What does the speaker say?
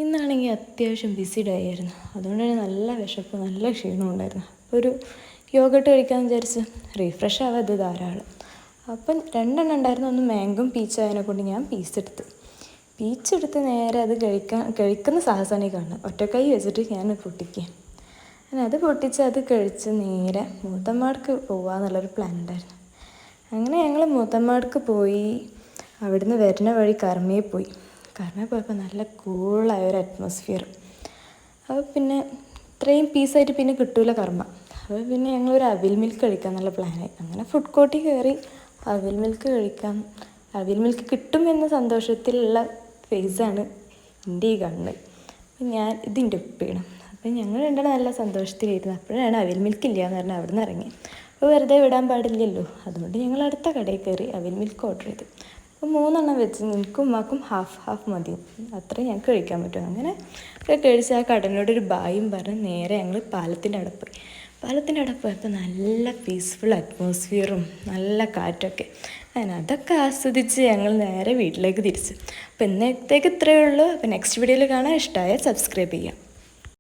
ഇന്നാണെങ്കിൽ അത്യാവശ്യം BC day ആയിരുന്നു. അതുകൊണ്ട് തന്നെ നല്ല വിശപ്പ്, നല്ല ക്ഷീണം ഉണ്ടായിരുന്നു. ഒരു യോഗട്ട് കഴിക്കാമെന്ന് വിചാരിച്ച് റീഫ്രഷ് ആവാം, ഇത് ധാരാളം. അപ്പം 2 ഉണ്ടായിരുന്നു. ഒന്ന് മാംഗോയും പീച്ച് ആയതിനെ കൊണ്ട് ഞാൻ പീച്ചെടുത്ത് നേരെ അത് കഴിക്കുന്ന സാഹസമാണ് ഈ കാണുന്നത്. ഒറ്റക്കൈ വെച്ചിട്ട് ഞാൻ പൊട്ടിക്കുക. അങ്ങനെ അത് പൊട്ടിച്ച് അത് കഴിച്ച് നേരെ മൂത്തമ്മാടക്ക് പോകാമെന്നുള്ളൊരു പ്ലാൻ ഉണ്ടായിരുന്നു. അങ്ങനെ ഞങ്ങൾ മൂത്തമ്മാടക്ക് പോയി. അവിടുന്ന് വരുന്ന വഴി കർമ്മയിൽ പോയപ്പോൾ നല്ല കൂളായൊരു അറ്റ്മോസ്ഫിയർ. അപ്പോൾ പിന്നെ ഇത്രയും പീസായിട്ട് പിന്നെ കിട്ടൂല കർമ്മ. അപ്പോൾ പിന്നെ ഞങ്ങളൊരു അവിൽ മിൽക്ക് കഴിക്കാമെന്നുള്ള പ്ലാനായി. അങ്ങനെ ഫുഡ് കോർട്ടിൽ കയറി അവിൽ മിൽക്ക് കഴിക്കാം. അവിൽ മിൽക്ക് കിട്ടുമെന്ന സന്തോഷത്തിലുള്ള ഫേസാണ് എൻ്റെ ഈ കണ്ണ്. അപ്പം ഇതിൻ്റെ ഉപ്പയാണ്. അപ്പം ഞങ്ങൾ രണ്ടാളും നല്ല സന്തോഷത്തിലായിരുന്നു. അപ്പോഴാണ് അവിൽ മിൽക്ക് ഇല്ല എന്ന് പറഞ്ഞാൽ അവിടെ നിന്ന് ഇറങ്ങി. അപ്പോൾ വെറുതെ വിടാൻ പാടില്ലല്ലോ, അതുകൊണ്ട് ഞങ്ങൾ അടുത്ത കടയിൽ കയറി അവിൽ മിൽക്ക് ഓർഡർ ചെയ്തു. അപ്പോൾ 3 വെച്ച് എനിക്കും ഉമ്മാക്കും ഹാഫ് മതി, അത്രയും ഞങ്ങൾക്ക് കഴിക്കാൻ പറ്റും. അങ്ങനെ കഴിച്ച് ആ കടനോടൊരു ബായും പറഞ്ഞ് നേരെ ഞങ്ങൾ പാലത്തിൻ്റെ അവിടെ പോയപ്പോൾ നല്ല പീസ്ഫുൾ അറ്റ്മോസ്ഫിയറും നല്ല കാറ്റൊക്കെ. അങ്ങനെ അതൊക്കെ ആസ്വദിച്ച് ഞങ്ങൾ നേരെ വീട്ടിലേക്ക് തിരിച്ചു. അപ്പോൾ ഇന്നത്തേക്ക് ഇത്രയേ ഉള്ളൂ. അപ്പോൾ നെക്സ്റ്റ് വീഡിയോയിൽ കാണാൻ. ഇഷ്ടമായാൽ സബ്സ്ക്രൈബ് ചെയ്യാം.